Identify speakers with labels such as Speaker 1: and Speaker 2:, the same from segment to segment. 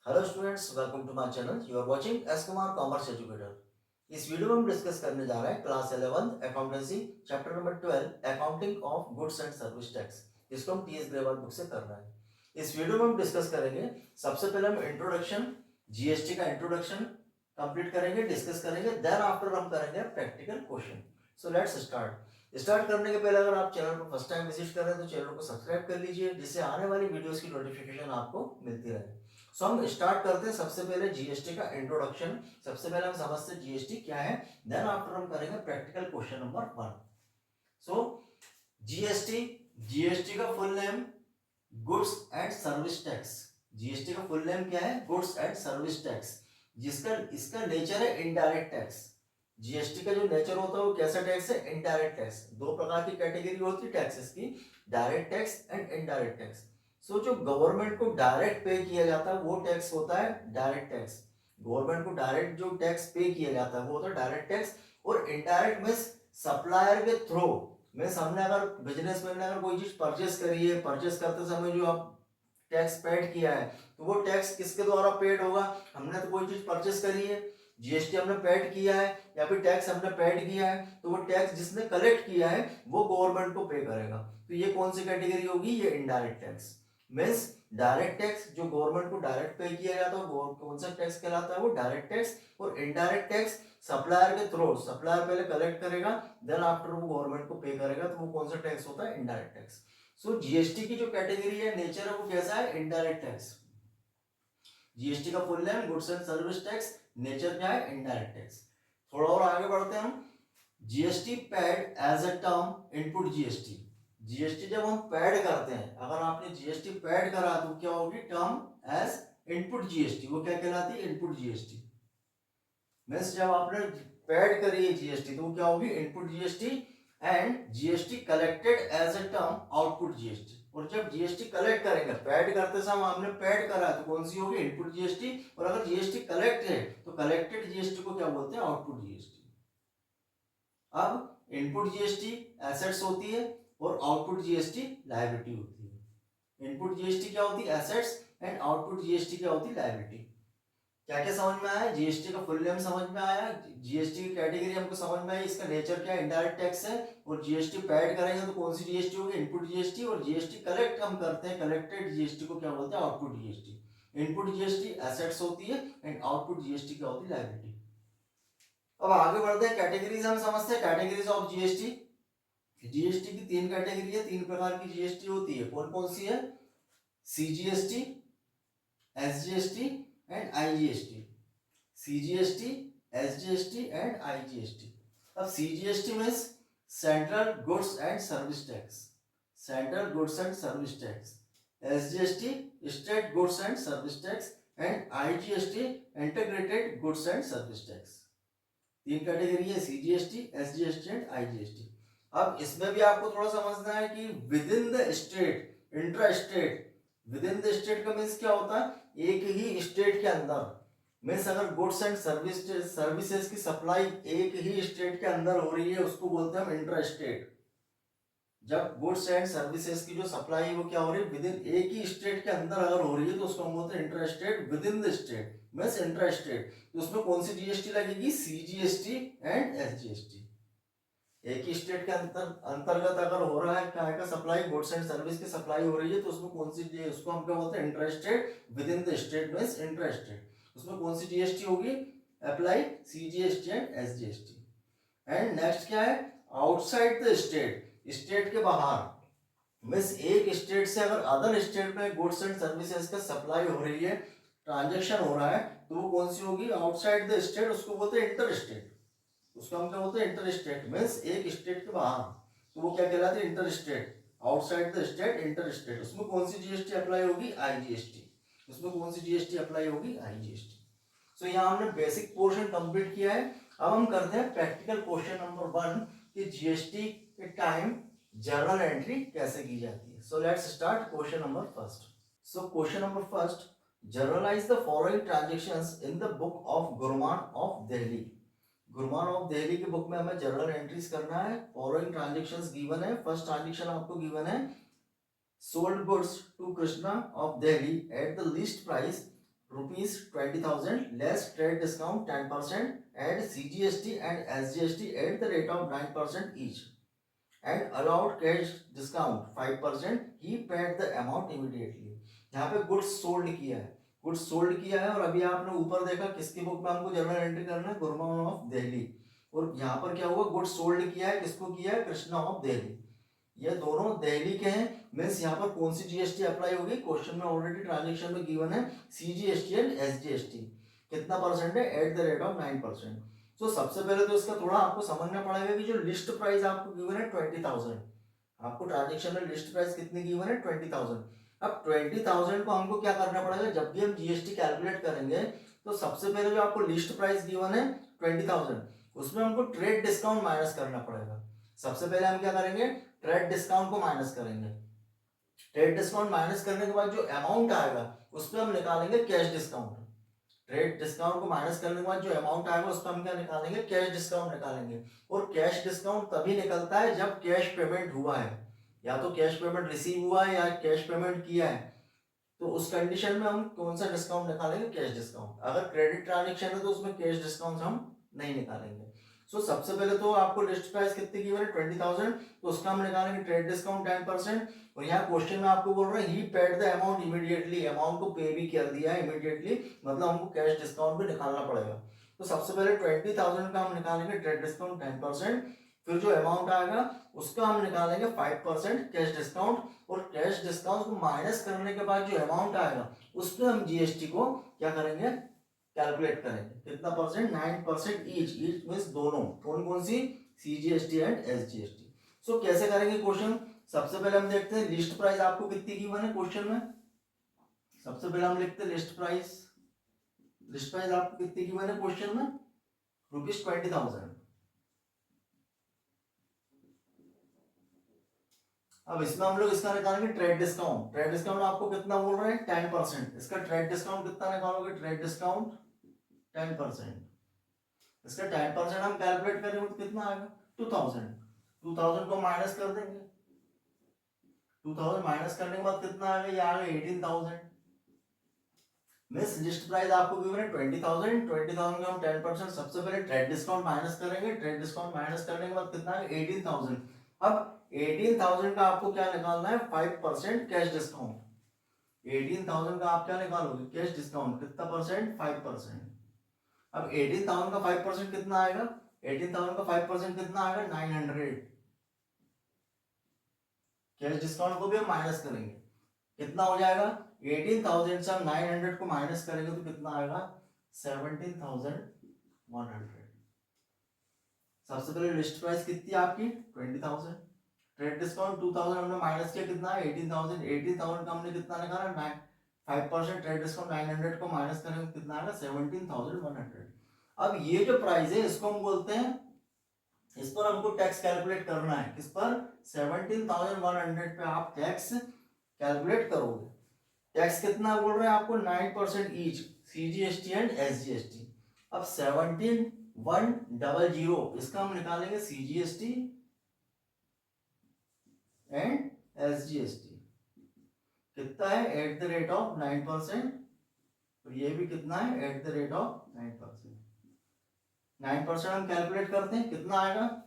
Speaker 1: Hello students, welcome to my channel. You are watching S Kumar commerce educator. इस video में हम discuss करने जा रहे हैं class 11 accountancy chapter number 12 accounting of goods and service tax, जिसको हम टीएस ग्रेवाल बुक से कर रहे हैं। इस वीडियो में हम डिस्कस करेंगे, सबसे पहले हम इंट्रोडक्शन, जीएसटी का इंट्रोडक्शन कंप्लीट करेंगे, डिस्कस करेंगे। देन आफ्टर हम करेंगे practical question. So let's start करने के पहले अगर आप चैनल को फर्स्ट टाइम विजिट कर रहे हैं तो चैनल को सब्सक्राइब कर लीजिए, जिससे आने वाली वीडियोस की नोटिफिकेशन आपको मिलती रहे। सो हम स्टार्ट करते हैं सबसे पहले जीएसटी का इंट्रोडक्शन। सबसे पहले हम समझते हैं जीएसटी क्या है, देन आफ्टर हम करेंगे practical question number 1। So GST, GST का full name goods and service tax. GST का फुल नेम क्या है? गुड्स एंड सर्विस टैक्स, जिसका इसका नेचर है इनडायरेक्ट टैक्स। जीएसटी का जो नेचर होता है वो कैसा टैक्स है? Indirect tax. दो प्रकार की कैटेगरी होती है टैक्सेस की, direct tax and indirect tax. So जो गवर्नमेंट को डायरेक्ट पे किया जाता है वो टैक्स होता है डायरेक्ट टैक्स। गवर्नमेंट को डायरेक्ट जो टैक्स पे किया जाता है वो होता है डायरेक्ट टैक्स। और इनडायरेक्ट मींस सप्लायर के थ्रू, मींस हमने अगर बिजनेसमैन ने अगर कोई चीज परचेस करी है, परचेस करते समय जो आप टैक्स पेड किया है, तो वो टैक्स किसके द्वारा पेड होगा? हमने तो कोई चीज परचेस करी है, जीएसटी हमने पेड किया है या फिर टैक्स हमने पेड किया है, तो वो टैक्स जिसने कलेक्ट किया है वो गवर्नमेंट को पे करेगा। तो ये कौन सी कैटेगरी होगी? ये indirect tax. Means direct tax जो गवर्नमेंट को डायरेक्ट पे किया जाता है वो कौन सा टैक्स कहलाता है? वो डायरेक्ट टैक्स। और इनडायरेक्ट टैक्स सप्लायर के थ्रू, सप्लायर पहले कलेक्ट करेगा, देन आफ्टर वो गवर्नमेंट को पे करेगा, तो वो कौन सा टैक्स होता है? Indirect tax. सो जीएसटी की जो कैटेगरी है, नेचर है, वो कैसा है? Indirect tax. जीएसटी का full name goods and service tax, nature क्या है? Indirect tax. थोड़ा और आगे बढ़ते हैं हम। GST paid as a term input GST. GST जब हम पेड करते हैं, अगर आपने जीएसटी पेड करा तो क्या होगी? Term as input GST. वो क्या कहलाती है? Input GST. मीन्स जब आपने पेड करी है जीएसटी तो वो क्या होगी? Input GST. And GST collected as a term output GST. और जब जीएसटी कलेक्ट करेंगे, पेड करते समय हमने पेड करा तो कौन सी होगी? Input GST. और अगर जीएसटी कलेक्ट है तो कलेक्टेड जीएसटी को क्या बोलते हैं? Output GST. अब इनपुट जीएसटी एसेट्स होती है और आउटपुट जीएसटी लायबिलिटी होती है। इनपुट जीएसटी क्या होती है? एसेट्स। एंड आउटपुट जीएसटी क्या होती है? लायबिलिटी। क्या क्या समझ में आया? जीएसटी का फुल नेम समझ में आया, जीएसटी की कैटेगरी हमको समझ में आई, इसका नेचर क्या है? इनडायरेक्ट टैक्स है। और जीएसटी पेड करेंगे तो कौन सी जीएसटी होगी? Input GST. और जीएसटी कलेक्ट हम करते हैं, कलेक्टेड जीएसटी को क्या बोलते हैं? Output GST. Input GST assets होती है एंड आउटपुट जीएसटी क्या होती है? लायबिलिटी। अब आगे बढ़ते हैं, कैटेगरीज हम समझते हैं, कैटेगरीज ऑफ जीएसटी। जीएसटी की तीन कैटेगरी है, तीन प्रकार की जीएसटी होती है। कौन कौन सी है? CGST, SGST and IGST. CGST, SGST and IGST. अब CGST means central goods and service tax, central goods and service tax. SGST state goods and service tax. And IGST integrated goods and service tax. तीन category है, CGST, SGST and IGST. अब इसमें भी आपको थोड़ा समझना है कि within the state, intra state. Within the state का मीन्स क्या होता है? एक ही स्टेट के अंदर। मीन्स अगर गुड्स एंड सर्विसेज की सप्लाई एक ही स्टेट के अंदर हो रही है उसको बोलते हैं हम इंट्रा स्टेट। जब गुड्स एंड सर्विसेज की जो सप्लाई वो क्या हो रही है? विद इन एक ही स्टेट के अंदर अगर हो रही है तो उसको हम बोलते हैं intra state. Within the state means intra state. तो उसमें कौन सी जीएसटी लगेगी? CGST and SGST. एक ही स्टेट के अंतर्गत अगर हो रहा है क्या का सप्लाई, गुड्स एंड सर्विस की सप्लाई हो रही है, तो उसमें कौन सी, उसको हम क्या बोलते हैं? Intra state. Within the state means intra state. उसमें कौन सी जीएसटी होगी? Apply CGST and SGST. And next क्या है? आउटसाइड द स्टेट, स्टेट के बाहर। मीन्स एक स्टेट से अगर अदर स्टेट में गुड्स एंड सर्विसेज का सप्लाई हो रही है, ट्रांजेक्शन हो रहा है, तो वो कौन सी होगी? Outside the state. उसको बोलते हैं इंटर स्टेट। उसको हम क्या बोलते हैं? Inter state. मीन्स एक स्टेट के बाहर, तो वो क्या कहलाते हैं? Inter state. Outside the state, inter state. उसमें कौन सी जीएसटी अप्लाई होगी? आईजीएसटी। उसमें कौन सी जीएसटी अप्लाई होगी? आईजीएसटी। सो यहाँ हमने बेसिक पोर्शन कंप्लीट किया है। अब हम करते हैं प्रैक्टिकल क्वेश्चन नंबर 1 कि जीएसटी के टाइम जर्नल एंट्री कैसे की जाती है। So let's start question number first. So question number first, journalize the following transactions in the book of Gurman of Delhi. Gurman of Delhi की बुक में हमें जर्नल एंट्रीज करना है। फॉलोइंग ट्रांजैक्शंस गिवन है। फर्स्ट ट्रांजैक्शन आपको गिवन है, sold goods to Krishna of Delhi at the list price ₹20,000 less trade discount 10% and CGST and SGST at the rate of 9% each and allowed cash discount 5%, he paid the amount immediately. यहाँ पे goods sold किया है, goods sold किया है और अभी आपने ऊपर देखा किसकी बुक में हमको जर्नल एंट्री करना है, गुरमान ऑफ दिल्ली, और यहाँ पर क्या हुआ, गुड्स सोल्ड किया है, किसको किया है, कृष्णा ऑफ दिल्ली। ये दोनों दिल्ली के हैं, मीन्स यहाँ पर कौन सी जीएसटी अप्लाई होगी, क्वेश्चन में ऑलरेडी ट्रांजेक्शन में गिवन है सीजीएसटी एंड एसजीएसटी, कितना परसेंट है, एट द रेट ऑफ 9%। तो सबसे पहले तो इसका थोड़ा आपको समझना पड़ेगा कि जो लिस्ट प्राइस आपको गिवन है 20,000, आपको ट्रांजेक्शन में लिस्ट प्राइस कितनी गिवन है 20,000। अब 20,000 को हमको क्या करना पड़ेगा, जब भी हम जीएसटी कैलकुलेट करेंगे तो सबसे पहले जो आपको लिस्ट प्राइस गिवन है 20,000, उसमें हमको ट्रेड डिस्काउंट माइनस करना पड़ेगा। सबसे पहले हम क्या करेंगे, ट्रेड डिस्काउंट को माइनस करेंगे। ट्रेड डिस्काउंट माइनस करने के बाद जो अमाउंट आएगा उस पर हम निकालेंगे कैश डिस्काउंट। ट्रेड डिस्काउंट को माइनस करने के बाद जो अमाउंट आएगा उस पर हम क्या निकालेंगे, कैश डिस्काउंट निकालेंगे। और कैश डिस्काउंट तभी निकलता है जब कैश पेमेंट हुआ है, या तो कैश पेमेंट रिसीव हुआ है या कैश पेमेंट किया है, तो उस कंडीशन में हम कौन सा डिस्काउंट निकालेंगे, कैश डिस्काउंट। अगर क्रेडिट ट्रांजेक्शन है तो उसमें कैश डिस्काउंट हम नहीं निकालेंगे। सो सबसे पहले तो आपको लिस्ट प्राइस कितनी की है 20,000, तो उसका हम निकालेंगे ट्रेड डिस्काउंट 10%। और यहाँ क्वेश्चन में आपको बोल रहे हैं ही paid the amount immediately, amount को पे भी कर दिया है इमीडिएटली, मतलब हमको कैश डिस्काउंट भी निकालना पड़ेगा। तो सबसे पहले 20,000 का हम निकालेंगे ट्रेड डिस्काउंट 10%, फिर जो अमाउंट आएगा उसका हम निकालेंगे 5% कैश डिस्काउंट, और कैश डिस्काउंट को माइनस करने के बाद जो अमाउंट आएगा उस पर हम जीएसटी को क्या करेंगे, कैलकुलेट करेंगे, कितना परसेंट, 9% ईच, ईच मींस दोनों, कौन कौन सी, सीजीएसटी एंड एसजीएसटी। सो कैसे करेंगे क्वेश्चन, सबसे पहले हम देखते हैं लिस्ट प्राइस आपको कितनी गिवन है क्वेश्चन में। सबसे पहले हम लिखते हैं लिस्ट प्राइस, लिस्ट प्राइस आपको कितनी गिवन है क्वेश्चन में, ₹20,000। अब इसमें हम लोग इसका निकालेंगे ट्रेड डिस्काउंट। ट्रेड डिस्काउंट आपको कितना बोल रहे हैं, 10%। इसका ट्रेड डिस्काउंट कितना निकालोगे, ट्रेड डिस्काउंट 10%। इसका 10% हम कैलकुलेट करेंगे तो कितना आएगा, 2000। 2000 को माइनस कर देंगे, 2000 माइनस करने के बाद कितना आएगा, ये आएगा 18,000। मिस लिस्ट प्राइस आपको गिवन है 20,000, 20,000 का हम 10% सबसे पहले ट्रेड डिस्काउंट माइनस करेंगे, ट्रेड डिस्काउंट माइनस करने के बाद कितना आएगा, 18,000। अब 18,000 का आपको क्या निकालना है, 5% कैश डिस्काउंट। 18,000 का आप क्या निकालोगे, कैश डिस्काउंट, कितना परसेंट, 5%। अब 18,000 का 5% कितना आएगा, 18,000 का 5% कितना आएगा, 900। कैश डिस्काउंट को भी हम माइनस करेंगे, कितना हो जाएगा, 18,000 से हम 900 को माइनस करेंगे तो कितना आएगा, 17,100। सबसे पहले लिस्ट प्राइस कितनी आपकी 20,000, ट्रेड डिस्काउंट 2,000 हमने माइनस किया, कितना है 18,000। 18,000 का हमने कितना निकाला, 5% ट्रेड डिस्काउंट 900 को माइनस करेंगे कितना आएगा, 17,100। अब ये जो प्राइस है इसको हम बोलते हैं, इस पर हमको टैक्स कैलकुलेट करना है, किस पर, 17,100 पे आप टैक्स कैलकुलेट करोगे। टैक्स कितना बोल रहे हैं आपको, 9% ईच, सीजीएसटी एंड एसजीएसटी। अब 17,100 इसका हम निकालेंगे सीजीएसटी एंड एसजीएसटी, कितना है, एट द रेट ऑफ 9%, तो ये भी कितना है, एट द रेट ऑफ 9%। 9% हम कैलकुलेट करते हैं, कितना आएगा,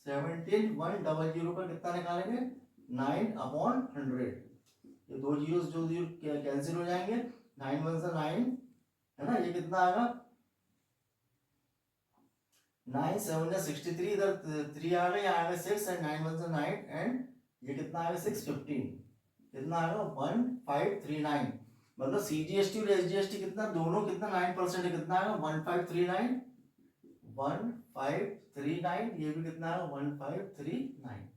Speaker 1: 17,100 का कितना निकालेंगे, 9/100। ये दो जीरो जो कैंसिल हो जाएंगे, 9 1 से 9 है ना, ये कितना आएगा, 9 7 63, इधर 3 आ गया, यहाँ आएगा 6 एंड 9 1 से 9 एंड ये कितना आएगा 615, कितना आएगा 1539। मतलब सीजीएसटी और एसजीएसटी कितना, दोनों कितना 9% है, कितना आएगा 1539, 1539, ये भी कितना है 1539।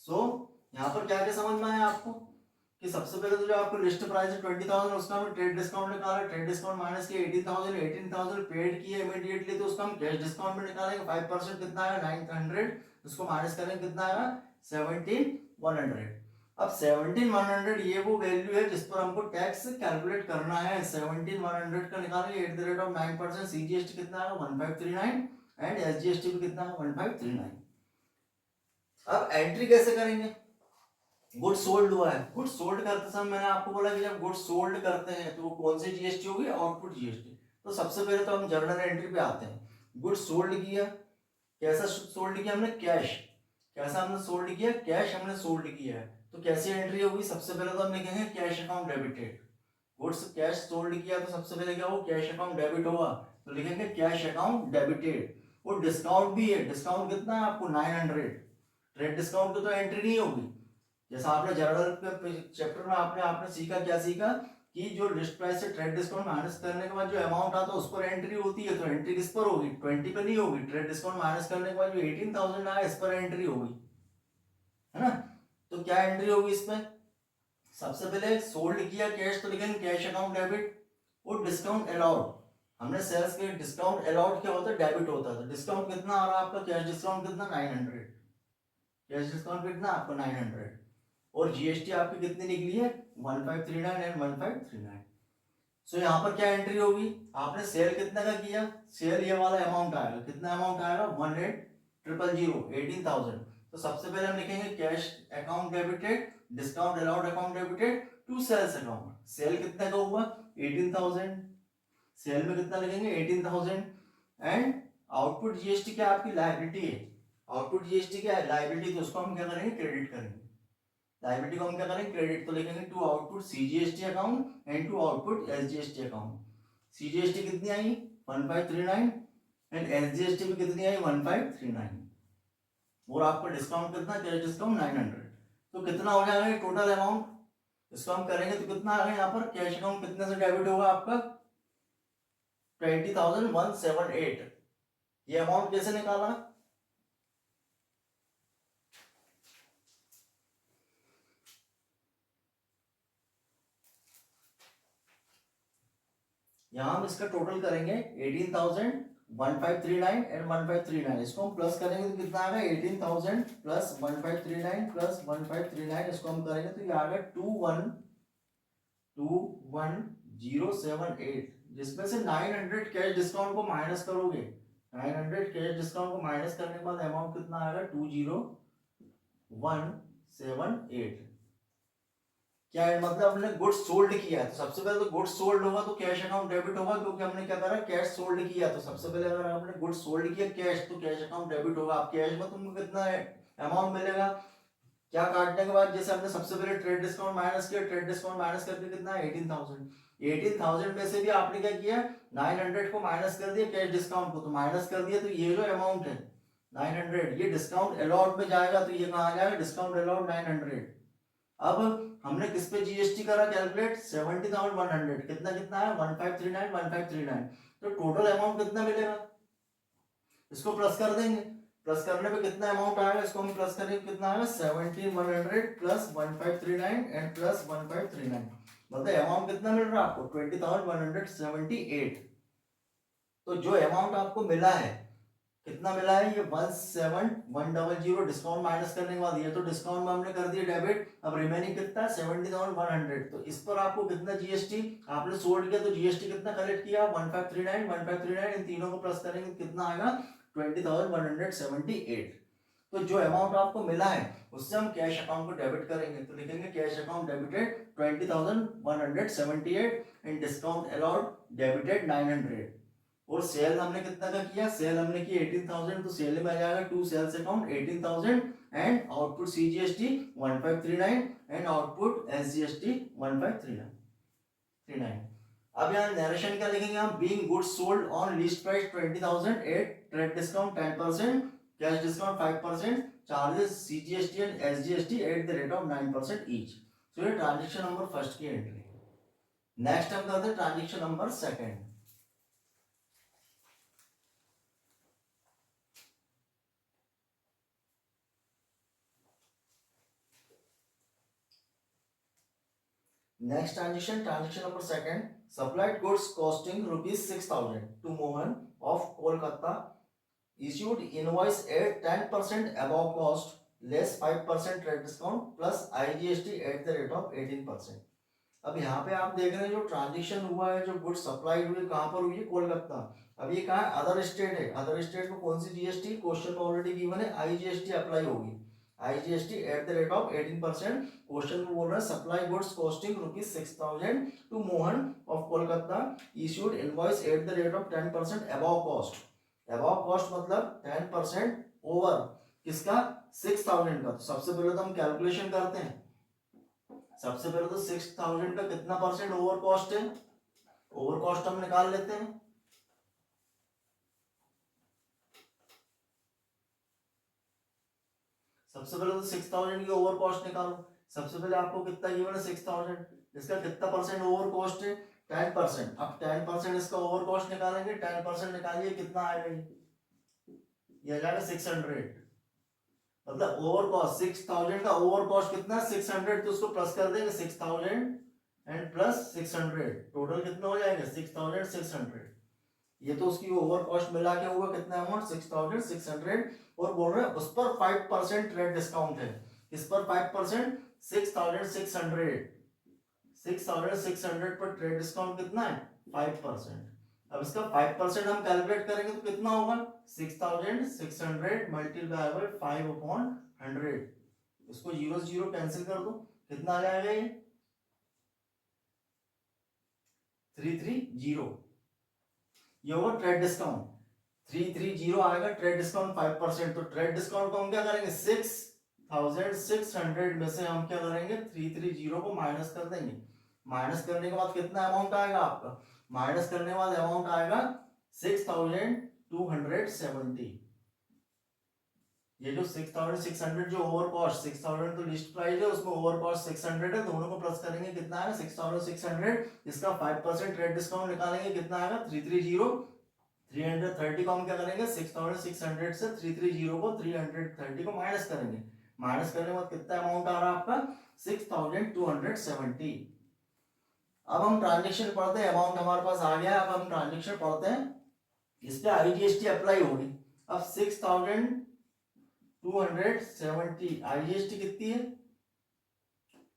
Speaker 1: सो यहाँ पर क्या क्या समझ में आया आपको, कि सबसे पहले तो जो आपको लिस्ट प्राइस है 20,000, उसका हमने ट्रेड डिस्काउंट निकाला, ट्रेड डिस्काउंट माइनस किया 18,000, 18,000 पेड किया इमीडिएटली, तो उसका हम कैश डिस्काउंट में निकालेंगे, 5% कितना है 900, उसको माइनस करेंगे कितना आएगा 17,100। अब 17,100 ये वो वैल्यू है जिस पर हमको टैक्स कैलकुलेट करना है। 17,100 का निकालेंगे eight the rate of 9%, CGST कितना है 1539 एंड एसजीएसटी भी कितना है 1539। अब एंट्री कैसे करेंगे, गुड सोल्ड हुआ है, गुड सोल्ड करते समय मैंने आपको बोला कि जब गुड सोल्ड करते हैं तो वो कौन सी जीएसटी होगी, आउटपुट जीएसटी। तो सबसे पहले तो हम जर्नल एंट्री पे आते हैं। गुड सोल्ड किया, कैसा सोल्ड किया हमने, कैश। कैसा हमने सोल्ड किया, कैश हमने सोल्ड किया है, तो कैसी एंट्री होगी, सबसे पहले तो हम लिखेंगे cash account debited. Goods cash sold किया तो सबसे पहले क्या होगा, कैश अकाउंट डेबिट होगा, तो लिखेंगे कैश अकाउंट डेबिटेड। और डिस्काउंट भी है, डिस्काउंट कितना है आपको 900। ट्रेड डिस्काउंट की तो एंट्री नहीं होगी। जैसा आपने जर्नल के चैप्टर में आपने आपने सीखा, क्या सीखा कि जो लिस्ट प्राइस से ट्रेड डिस्काउंट माइनस करने के बाद जो अमाउंट आता है उस पर एंट्री होती है, तो एंट्री किस पर होगी, 20 पे नहीं होगी। ट्रेड डिस्काउंट माइनस करने के बाद जो 18,000 आया इस पर एंट्री होगी, है ना। तो क्या एंट्री होगी इसमें, सबसे पहले सोल्ड किया कैश तो लिखेंगे कैश अकाउंट डेबिट। और डिस्काउंट अलाउड, हमने सेल्स के डिस्काउंट अलाउड क्या होता है, डेबिट होता है। तो डिस्काउंट कितना आ रहा है आपका, कैश डिस्काउंट कितना 900, कैश डिस्काउंट कितना आपका 900। और जीएसटी आपकी कितनी निकली है 1539 एंड 1539। सो यहाँ पर क्या एंट्री होगी, आपने सेल कितना का किया, सेल ये वाला अमाउंट आएगा, कितना अमाउंट आएगा 18,000 18,000। तो सबसे पहले हम लिखेंगे cash account debited, discount allowed account debited to sales account. Sale कितना का हुआ 18,000, सेल में कितना लिखेंगे 18,000। एंड आउटपुट जीएसटी क्या आपकी लायबिलिटी है, आउटपुट जीएसटी क्या है लायबिलिटी, तो उसको हम क्या करेंगे क्रेडिट करेंगे। लायबिलिटी को हम क्या करेंगे क्रेडिट, तो लिखेंगे to output CGST account and to output SGST account. CGST कितनी आई 1539 एंड एसजीएसटी भी कितनी आई 1539। और आपका डिस्काउंट कितना, कैश डिस्काउंट 900। तो कितना हो जाएगा टोटल अमाउंट, इसको हम करेंगे तो कितना आ गया यहाँ पर, कैश अकाउंट कितने से डेबिट होगा आपका 20,178। ये अमाउंट कैसे निकाला, यहाँ हम इसका टोटल करेंगे 18,1539 एंड 1539, इसको हम प्लस करेंगे तो कितना आएगा 18,000 प्लस 1539 प्लस 1539, इसको हम करेंगे तो ये आएगा 21,21078, जिसमें से 900 कैश डिस्काउंट को माइनस करोगे, 900 कैश डिस्काउंट को माइनस करने के बाद अमाउंट कितना आएगा 20,178। क्या है मतलब हमने गुड्स सोल्ड किया है, तो सबसे पहले तो गुड्स सोल्ड होगा तो कैश अकाउंट डेबिट होगा, क्योंकि हमने क्या करा कैश सोल्ड किया। तो सबसे पहले अगर आपने गुड्स सोल्ड किया कैश, तो कैश अकाउंट डेबिट होगा। आप कैश में तुमको कितना अमाउंट मिलेगा, क्या काटने के बाद, जैसे हमने सबसे पहले ट्रेड डिस्काउंट माइनस किया, ट्रेड डिस्काउंट माइनस करके कितना 18,000। 18,000 में से भी आपने क्या किया 900 को माइनस कर दिया कैश डिस्काउंट को, तो माइनस कर दिया, तो ये जो अमाउंट है 900 ये डिस्काउंट अलाउड में जाएगा, तो ये कहाँ आ जाएगा डिस्काउंट अलाउड 900। अब हमने किस पे जीएसटी करा कैलकुलेट 70,100, कितना कितना है 1539 1539। तो टोटल अमाउंट कितना मिलेगा, इसको प्लस कर देंगे, प्लस करने पे कितना अमाउंट आएगा, इसको हम प्लस करेंगे कितना आएगा 17,100 प्लस 1539 एंड प्लस 1539, मतलब अमाउंट कितना मिल रहा है आपको 20,178। तो जो अमाउंट आपको मिला है कितना मिला है, ये 17,100 डिस्काउंट माइनस करने के बाद, ये तो डिस्काउंट में हमने कर दिया डेबिट, अब रिमेनिंग कितना है 70,100। तो इस पर आपको कितना जीएसटी, आपने सोल्ड किया तो जीएसटी कितना कलेक्ट किया 1539 1539, इन तीनों को प्लस करेंगे कितना आएगा 20,178। तो जो अमाउंट आपको मिला है उससे हम कैश अकाउंट को डेबिट करेंगे, तो लिखेंगे cash account debited 20,178 and discount allowed debited 900। और सेल हमने कितना का किया, सेल हमने की 18,000, तो सेल में आ जाएगा to sales account 18,000 and output CGST 1539 and output SGST 1539। अब यहाँ नरेशन क्या लिखेंगे हम, being goods sold on list price 20,000 at trade discount 10%, cash discount 5%, charges CGST and SGST at the rate of 9% each. So ये transaction number first की entry. Next हम करते हैं transaction number second. Next transaction, transaction number second, supplied goods costing rupees 6,000 to Mohan of Kolkata, issued invoice at 10% above cost, less 5% trade discount plus IGST at the rate of 18%। अब यहाँ पे आप देख रहे हैं जो ट्रांजेक्शन हुआ है, जो गुड्स सप्लाई हुई कहाँ पर हुई है कोलकाता। अब ये कहाँ है अदर स्टेट है, अदर स्टेट में कौन सी जीएसटी, क्वेश्चन में ऑलरेडी गिवन है आईजीएसटी अप्लाई होगी। IGST at the rate of 18%। Question में बोल रहा है supply goods costing ₹6,000 to Mohan of Kolkata issued invoice at the rate of 10% above cost. Above cost मतलब 10% ओवर किसका 6,000 का। तो सबसे पहले तो हम कैलकुलेशन करते हैं। सबसे पहले तो 6,000 का कितना परसेंट ओवर कॉस्ट है, ओवर कॉस्ट हम निकाल लेते हैं। सबसे पहले तो 6,000 की ओवर कॉस्ट निकालो। सबसे पहले आपको कितना गिवन है 6,000, इसका कितना परसेंट ओवर कॉस्ट है 10%। अब 10% इसका ओवर कॉस्ट निकालेंगे, 10% निकालिए कितना आएगा, ये आ जाएगा 600। मतलब ओवर कॉस्ट 6,000 का ओवर कॉस्ट कितना 600, तो उसको प्लस कर देंगे 6,000 एंड प्लस 600, टोटल कितना हो जाएगा 6,600। ये तो उसकी ओवर कॉस्ट मिला के होगा कितना अमाउंट 6,600। और बोल रहे हैं उस पर 5% ट्रेड डिस्काउंट है। इस पर 5% 6,600, 6,600 पर ट्रेड डिस्काउंट कितना है 5%। अब इसका 5% हम कैलकुलेट करेंगे तो कितना होगा 6,600 मल्टीप्लाई बाय 5/100। इसको जीरो जीरो कैंसिल कर दो, कितना आ जाएगा ये 330। ये होगा ट्रेड डिस्काउंट 330 आएगा, ट्रेड डिस्काउंट 5%। तो ट्रेड डिस्काउंट को हम क्या करेंगे 6,600 में से हम क्या करेंगे 330 को माइनस कर देंगे। माइनस करने के बाद कितना अमाउंट आएगा आपका, माइनस करने के बाद अमाउंट आएगा 6,270। ये जो 6,600 जो ओवर कॉस्ट 6,000 तो लिस्ट प्राइस है, उसमें ओवर कॉस्ट 600 है, दोनों को प्लस करेंगे कितना आएगा 6,600। इसका 5% ट्रेड डिस्काउंट निकालेंगे कितना आएगा 330। 330 को हम क्या करेंगे 6,600 से 330 को 330 को माइनस करेंगे। माइनस करने के बाद कितना अमाउंट आ रहा है आपका 6,270। अब हम ट्रांजेक्शन पढ़ते हैं, अमाउंट हमारे पास आ गया। अब हम ट्रांजेक्शन पढ़ते हैं, इस पे IGST अप्लाई होगी। अब 6,270 IGST कितनी है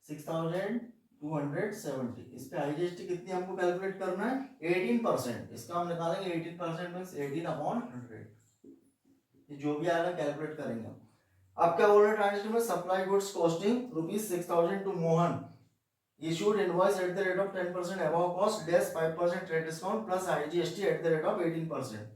Speaker 1: 6,270, इस पे IGST कितनी हमको कैलकुलेट करना है 18%। इसका हम निकालेंगे 18% मींस 18/100, ये जो भी आएगा कैलकुलेट करेंगे। अब क्या बोल रहे हैं ट्रांजेक्शन में supply goods costing ₹6,000 to Mohan issued invoice at the rate of 10% above cost less 5% trade discount plus IGST at the rate of 18%।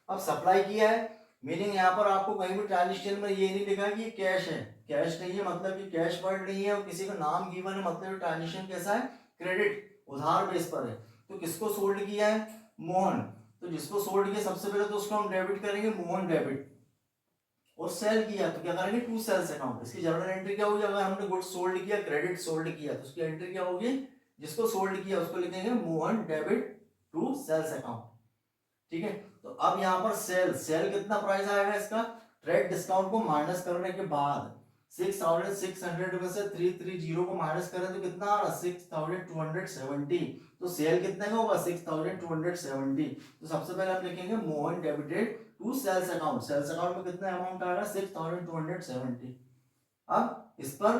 Speaker 1: अब सप्लाई किया है, मीनिंग यहाँ पर आपको कहीं भी ट्रांजेक्शन में ये नहीं लिखा कि कैश है, कैश नहीं है मतलब कि कैश वर्ड नहीं है, और किसी का नाम गिवन है मतलब ट्रांजेक्शन कैसा है क्रेडिट उधार बेस पर है। तो किसको सोल्ड किया है मोहन, तो जिसको सोल्ड किया सबसे पहले तो उसको हम डेबिट करेंगे मोहन डेबिट, और सेल किया तो क्या करेंगे टू सेल्स अकाउंट। इसकी जनरल एंट्री क्या होगी, अगर हमने गुड्स सोल्ड किया क्रेडिट सोल्ड किया तो उसकी एंट्री क्या होगी, जिसको सोल्ड किया उसको लिखेंगे Mohan debit to sales account. ठीक है, तो अब यहाँ पर सेल सेल कितना प्राइस आएगा इसका ट्रेड डिस्काउंट को माइनस करने के बाद 6,600 में से 330 को माइनस करें तो कितना आ रहा 6,270। तो सेल कितने का होगा 6,270। तो सबसे पहले हम लिखेंगे Mohan debited to sales account, sales account में कितना अमाउंट आएगा 6,270। अब इस पर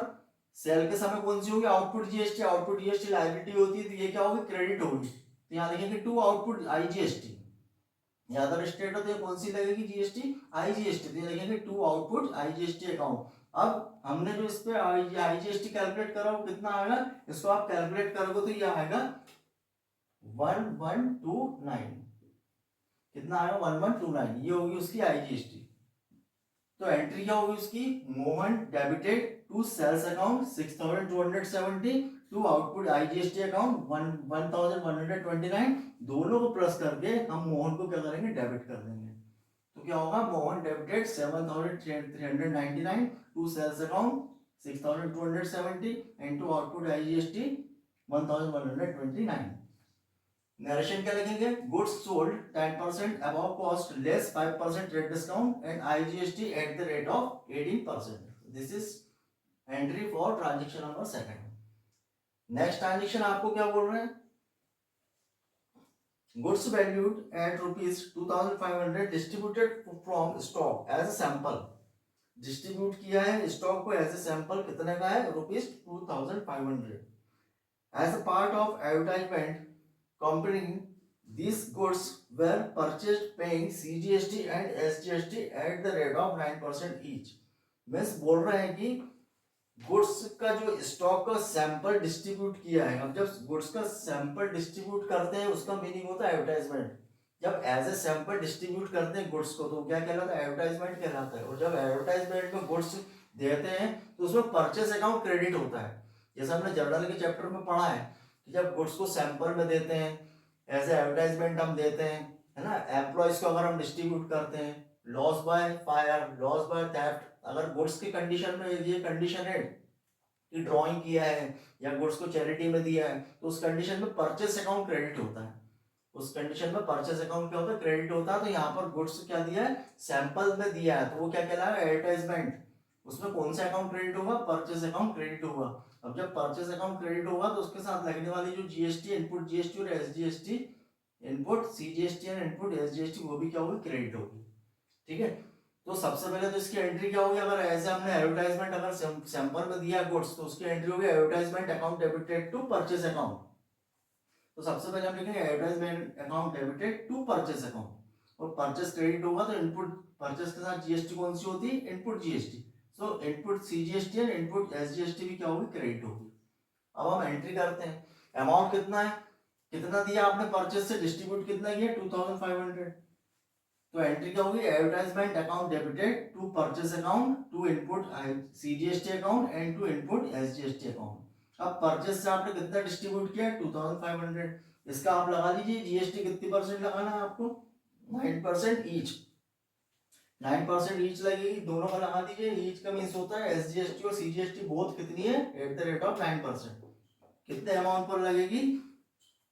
Speaker 1: सेल के समय कौन सी होगी output GST, output GST liability होती है तो ये क्या होगी क्रेडिट होगी। तो यहाँ लिखेंगे टू आउटपुट आईजीएसटी, या अदर स्टेट होते हैं कौन सी लगेगी जीएसटी आईजीएसटी, तो लिखेंगे टू आउटपुट आईजीएसटी अकाउंट। अब हमने जो इस पे आईजीएसटी कैलकुलेट करा वो कितना आएगा, इसको आप कैलकुलेट करोगे तो ये आएगा 1129, कितना आएगा 1129, ये होगी उसकी आईजीएसटी। तो एंट्री क्या होगी उसकी Mohan debited to sales account 6,270 to output IGST account 1129, दोनों को प्लस करके हम मोहन को क्या करेंगे डेबिट कर देंगे। तो क्या होगा Mohan debited 7,399 to sales account 6,270 and to output IGST 1,129। Narration क्या लिखेंगे goods sold 10% above cost less 5% trade discount and IGST at the rate of 18%। This is entry for transaction number second. Next transaction आपको क्या बोल रहे हैं goods valued at ₹2,500 distributed from stock as a sample, distribute किया है stock को as a sample कितने का है ₹2,500 as a part of advertisement comparing these goods were purchased paying CGST and SGST at the rate of 9% each। Means बोल रहे हैं कि गुड्स का जो स्टॉक का सैंपल डिस्ट्रीब्यूट किया है। अब जब गुड्स का सैंपल डिस्ट्रीब्यूट करते हैं उसका मीनिंग होता है एडवर्टाइजमेंट। जब एज ए सैंपल डिस्ट्रीब्यूट करते हैं गुड्स को तो क्या कहलाता है, एडवर्टाइजमेंट कहलाता है। और जब एडवर्टाइजमेंट में गुड्स देते हैं तो उसमें परचेस अकाउंट क्रेडिट होता है। जैसे हमने जर्नल के चैप्टर में पढ़ा है कि जब गुड्स को सैंपल में देते हैं, एज ए एडवर्टाइजमेंट हम देते हैं, है ना, एम्प्लॉयज को अगर हम डिस्ट्रीब्यूट करते हैं, loss by fire, loss by theft, अगर गुड्स की कंडीशन में ये कंडीशन है कि ड्राइंग किया है या गुड्स को चैरिटी में दिया है तो उस कंडीशन में परचेस अकाउंट क्रेडिट होता है। उस कंडीशन में परचेस अकाउंट क्या होता है, क्रेडिट होता है। तो यहाँ पर गुड्स क्या दिया है, सैंपल में दिया है, तो वो क्या कहलाएगा, एडवर्टाइजमेंट। उसमें कौन सा अकाउंट क्रेडिट होगा, परचेस अकाउंट क्रेडिट होगा। अब जब परचेस अकाउंट क्रेडिट होगा तो उसके साथ लगने वाली जो जीएसटी, इनपुट जीएसटी और SGST, input CGST and input SGST, वो भी क्या होगी, क्रेडिट होगी। ठीक है, तो सबसे पहले तो इसकी एंट्री क्या होगी, अगर ऐसे हमने एडवर्टाइजमेंट अगर सैंपल में दिया गुड्स तो उसकी एंट्री होगी advertisement account debited to purchase account. तो सबसे पहले हम लिखेंगे advertisement account debited to purchase account, और परचेस क्रेडिट होगा तो इनपुट परचेस के साथ जीएसटी कौन सी होती है, input GST. So input CGST and input SGST भी क्या होगी, क्रेडिट होगी। अब हम एंट्री करते हैं, अमाउंट कितना है, कितना दिया आपने परचेस से, डिस्ट्रीब्यूट कितना किया, 2500। तो एंट्री क्या होगी, advertisement account debited to purchase account to input CGST account and to input SGST account. अब परचेस से आपने कितना डिस्ट्रीब्यूट किया, 2500। इसका आप लगा लीजिए जीएसटी कितनी परसेंट लगाना है आपको, 9% ईच। 9% ईच लगेगी, दोनों का लगा दीजिए। ईच का मीन्स होता है एसजीएसटी और सीजीएसटी बोथ कितनी है, @9%। कितने अमाउंट पर लगेगी,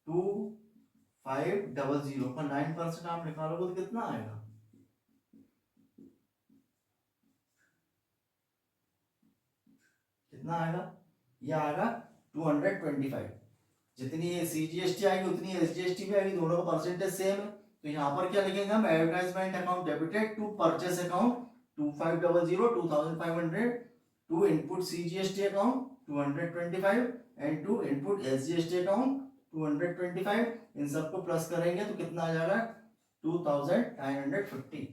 Speaker 1: 2500 पर 9% आप निकालोगे तो कितना आएगा, कितना आएगा, ये आएगा 225। जितनी सीजीएसटी आएगी उतनी एसजीएसटी भी आएगी, दोनों का परसेंटेज सेम है। तो यहाँ पर क्या लिखेंगे हम, advertisement account debited to purchase account 2500 to input CGST account 225 and to input SGST account 225। इन सबको प्लस करेंगे तो कितना आ जाएगा, 2950।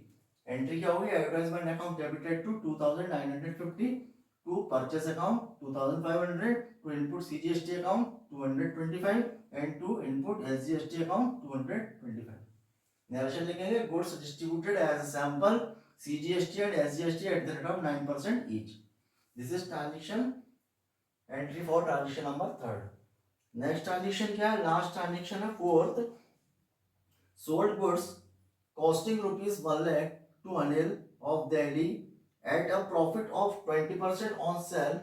Speaker 1: एंट्री क्या होगी, advertisement account debited to 2950 to purchase account 2500, to input CGST account 225 and to input SGST account 225। Narration लिखेंगे, goods distributed as sample CGST and SGST at the rate of 9% each। This is transaction entry for transaction number 3rd। Next transaction क्या है, last transaction है 4th। Sold goods costing ₹1 lakh to Anil of Delhi at a profit of 20% on sale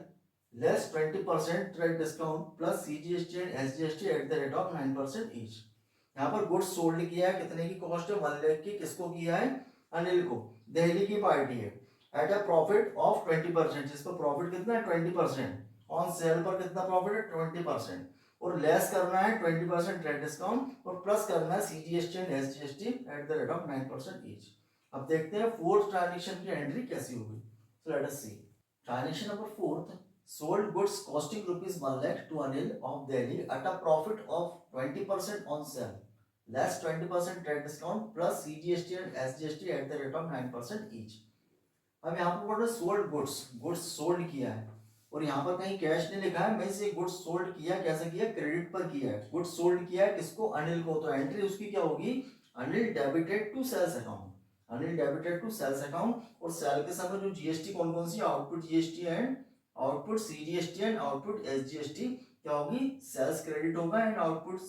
Speaker 1: less 20% trade discount plus CGST and SGST at the rate of 9% each। यहाँ पर goods sold किया है, कितने की cost है, 1 लाख की। किसको किया है, अनिल को, दिल्ली की पार्टी है। एट अ प्रॉफिट ऑफ 20%, जिसको प्रॉफिट कितना है, 20%। ऑन सेल पर कितना प्रॉफिट है, 20%। और लेस करना है 20% ट्रेड डिस्काउंट और प्लस करना है CGST and SGST at the rate of 9% each. अब देखते हैं 4th ट्रांजेक्शन की एंट्री कैसी होगी। So let us see. Transaction number 4th. Sold goods costing ₹1 lakh to Anil of Delhi at a profit of 20% on sale, less 20% trade discount plus CGST and SGST at the rate of 9% each। अब यहाँ पर बोल रहे sold goods, goods sold किया है और यहाँ पर कहीं कैश नहीं लिखा है। मैं से गुड्स सोल्ड किया, कैसे किया, क्रेडिट पर किया है। गुड्स सोल्ड किया है किसको, अनिल को। तो एंट्री उसकी क्या होगी, Anil debited to sales account, Anil debited to sales account. और सेल के समय जो जीएसटी कौन कौन सी, output GST and output CGST and output SGST क्या होगी, सेल्स क्रेडिट होगा and output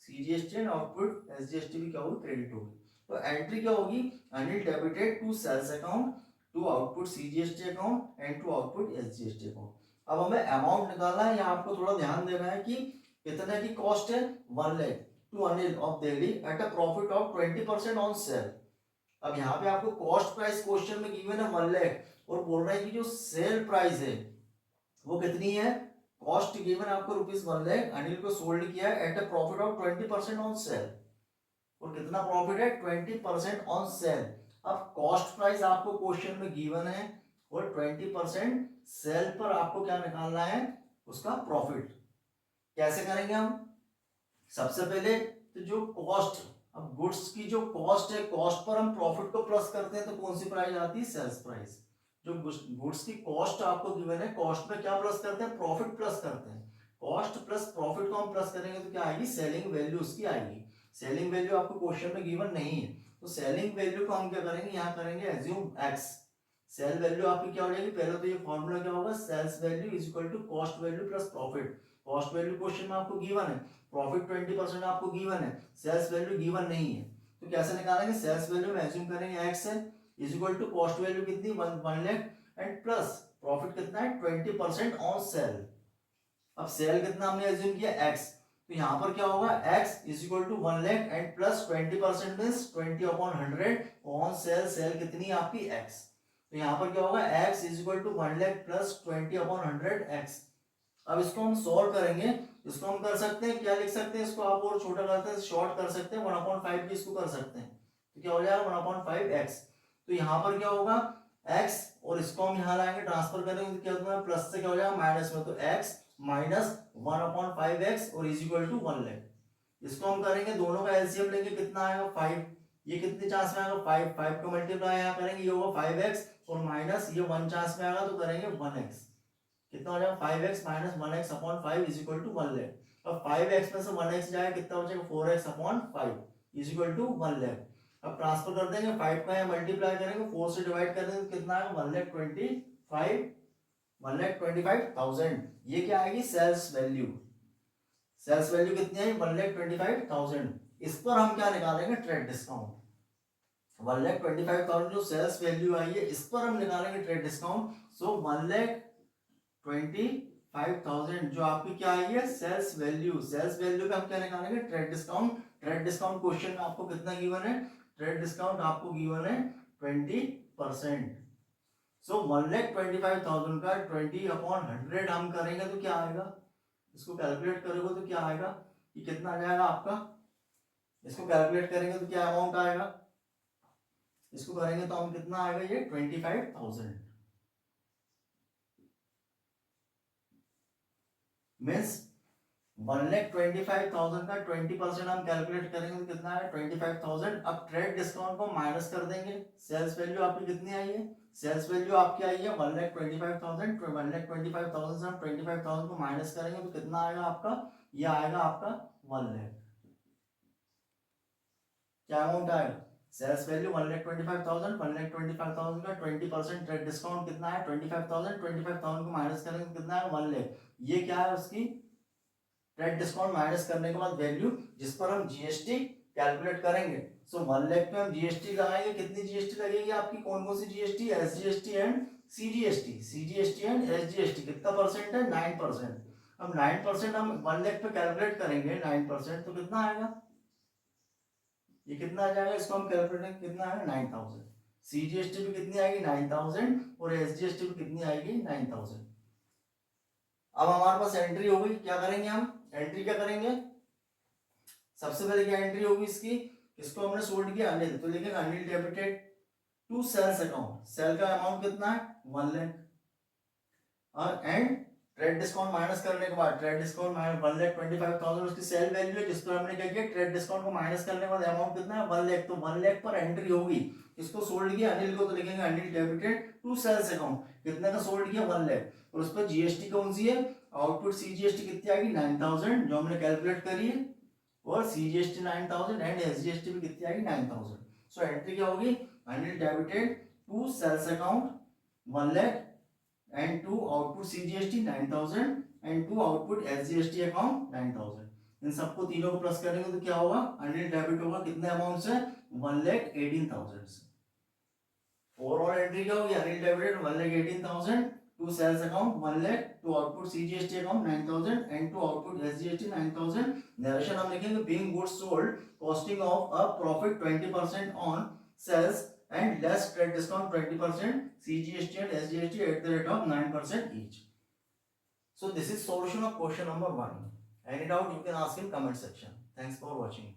Speaker 1: CGST and output SGST भी क्या होगी, क्रेडिट होगी। तो एंट्री क्या होगी, Anil debited to sales account to output CGST account and to output SGST account. अब हमें अमाउंट निकालना है, यहाँ आपको थोड़ा ध्यान देना है कि कितने की कॉस्ट है, 1 lakh to Anil of Delhi at a profit of 20% on sale. अब यहाँ पे आपको कॉस्ट प्राइस क्वेश्चन में गिवन है 1 लाख और बोल रहा है कि जो सेल प्राइस है वो कितनी है, कॉस्ट गिवन आपको ₹1 लाख, अनिल को सोल्ड किया है eight a profit of 20% on cell. और कितना प्रॉफिट है, 20% ऑन सेल। अब कॉस्ट प्राइस आपको क्वेश्चन में गिवन है और 20% सेल पर आपको क्या निकालना है, उसका प्रॉफिट। कैसे करेंगे हम, सबसे पहले तो जो कॉस्ट, अब गुड्स की जो कॉस्ट है, कॉस्ट पर हम प्रॉफिट को प्लस करते हैं तो कौन सी प्राइस आती है, सेल्स प्राइस। जो गुड्स की कॉस्ट आपको गिवन है, कॉस्ट में क्या प्लस करते हैं, प्रॉफिट प्लस करते हैं। कॉस्ट प्लस प्रॉफिट को हम प्लस करेंगे तो क्या आएगी, सेलिंग वैल्यू उसकी आएगी। सेलिंग वैल्यू आपको क्वेश्चन में गिवन नहीं है, तो सेलिंग वैल्यू को हम क्या करेंगे, यहाँ करेंगे एज्यूम एक्स। सेल वैल्यू आपकी क्या हो जाएगी, पहले तो ये फॉर्मूला क्या होगा, sales value is equal to cost value plus profit. Cost value question में आपको गिवन है, प्रॉफिट 20% आपको गिवन है, सेल्स वैल्यू गिवन नहीं है, तो कैसे निकालेंगे, सेल्स वैल्यू में एज्यूम करेंगे एक्स है is equal to cost value कितनी 1 लाख एंड प्लस प्रॉफिट कितना है 20% ऑन सेल। अब सेल कितना हमने एज्यूम किया x, तो यहाँ पर क्या होगा x is equal to 1 lakh and plus 20% means 20/100 on sale. Sale कितनी है आपकी x, तो यहाँ पर क्या होगा x is equal to 1 lakh plus 20/100 x। अब इसको हम सॉल्व करेंगे, इसको हम कर सकते हैं, क्या लिख सकते हैं इसको, आप और छोटा करते हैं, शॉर्ट कर सकते हैं, 1/5 भी इसको कर सकते हैं, तो क्या हो जाएगा 1/5x। तो यहाँ पर क्या होगा x और इसको हम यहाँ लाएंगे, ट्रांसफर करेंगे तो क्या होगा, प्लस से क्या हो जाएगा माइनस में, तो x माइनस 1/5x और इज इक्वल टू 1 लाख। इसको हम करेंगे, दोनों का एलसीएम लेंगे, कितना आएगा 5, ये कितने चांस में आएगा 5, 5 का मल्टीप्लाई यहाँ करेंगे, ये होगा 5x और माइनस ये 1 चांस में आएगा तो करेंगे 1x, कितना हो जाएगा 5x minus 1x upon 5 is equal to 1 lakh. अब 5x में से 1x जाएगा, कितना हो जाएगा 4x upon 5 is equal to 1 lakh. अब ट्रांसफर कर देंगे, 5 का यहाँ मल्टीप्लाई करेंगे, 4 से डिवाइड कर देंगे, कितना आएगा 1,25,000। ये क्या आएगी सेल्स वैल्यू, सेल्स वैल्यू कितनी आई 1,25,000। इस पर हम क्या निकालेंगे, ट्रेड डिस्काउंट। 1,25,000 जो सेल्स वैल्यू आई है, इस पर हम निकालेंगे ट्रेड डिस्काउंट। सो 1,25,000 जो आपकी क्या आई है सेल्स वैल्यू, सेल्स वैल्यू पे हम क्या निकालेंगे, trade discount. Trade discount question में आपको कितना गिवन है, ट्रेड डिस्काउंट आपको गिवन है 20%। सो 1,25,000 का 20/100 हम करेंगे तो क्या आएगा, इसको कैलकुलेट करोगे तो क्या आएगा, ये कितना आ जाएगा आपका, इसको कैलकुलेट करेंगे तो क्या अमाउंट आएगा, इसको करेंगे तो हम कितना आएगा, ये 25,000 मीन्स 1,25,000 का 20% हम कैलकुलेट करेंगे तो कितना है 25,000। अब ट्रेड डिस्काउंट को माइनस कर देंगे, सेल्स वैल्यू आपकी कितनी आई है, सेल्स वैल्यू आपकी आई है 1,25,000, 1,25,000 से हम 25,000 को माइनस करेंगे तो कितना आएगा आपका, ये आएगा आपका 1 लाख। क्या अमाउंट आएगा, सेल्स वैल्यू 1,25,000, 1,25,000 का 20% ट्रेड डिस्काउंट कितना है 25,000, 25,000 को माइनस करेंगे तो कितना है 1 लाख। ये क्या है उसकी ट्रेड डिस्काउंट माइनस करने के बाद वैल्यू, जिस पर हम जीएसटी कैलकुलेट करेंगे। सो 1 लाख पे हम जीएसटी लगाएंगे, कितनी जीएसटी लगेगी आपकी, कौन कौन सी GST, SGST and CGST, CGST and SGST, कितना परसेंट है 9%। अब 9% हम 1 लाख पे कैलकुलेट करेंगे 9%, तो कितना आएगा, ये कितना आ जाएगा, इसको हम कैलकुलेट करेंगे कितना आएगा 9,000। सीजीएसटी भी कितनी आएगी 9,000 और एसजीएसटी भी कितनी आएगी 9,000। अब हमारे पास एंट्री हो गई, क्या करेंगे हम, एंट्री क्या करेंगे, सबसे पहले क्या एंट्री होगी इसकी, इसको हमने सोल्ड किया अनिल, तो लिखेंगे Anil debited to sales account, sale का अमाउंट कितना है 1 lakh and trade discount minus करने के बाद, ट्रेड डिस्काउंट माइनस 1,25,000 उसकी सेल वैल्यू है, जिस पर हमने क्या किया ट्रेड डिस्काउंट को माइनस करने के बाद अमाउंट कितना है 1 लाख, तो 1 लाख पर एंट्री होगी, इसको सोल्ड किया अनिल को, तो लिखेंगे Anil debited to sales account, कितने का सोल्ड किया 1 लाख, और उस पर जीएसटी कौन सी है, आउटपुट सीजीएसटी कितनी आएगी 9,000 जो हमने कैलकुलेट करी है, और सीजीएसटी 9,000 एंड एसजीएसटी भी कितनी आएगी 9,000। सो एंट्री क्या होगी, Anil debited to sales account 1 lakh and to output CGST 9,000 and to output SGST account 9,000। इन सबको तीनों को प्लस करेंगे तो क्या होगा, अनिल डेबिट होगा कितने अमाउंट से 1,18,000 से। ओवरऑल एंट्री क्या होगी, Anil debited 1,18,000 to sales account 1 lakh, to output CGST account 9,000 and to output SGST 9,000। Narration हम लिखेंगे being goods sold costing of a profit 20% on sales and less trade discount 20%, CGST and SGST at the rate of 9% each. So this is solution of question number 1. Any doubt you can ask in comment section. Thanks for watching.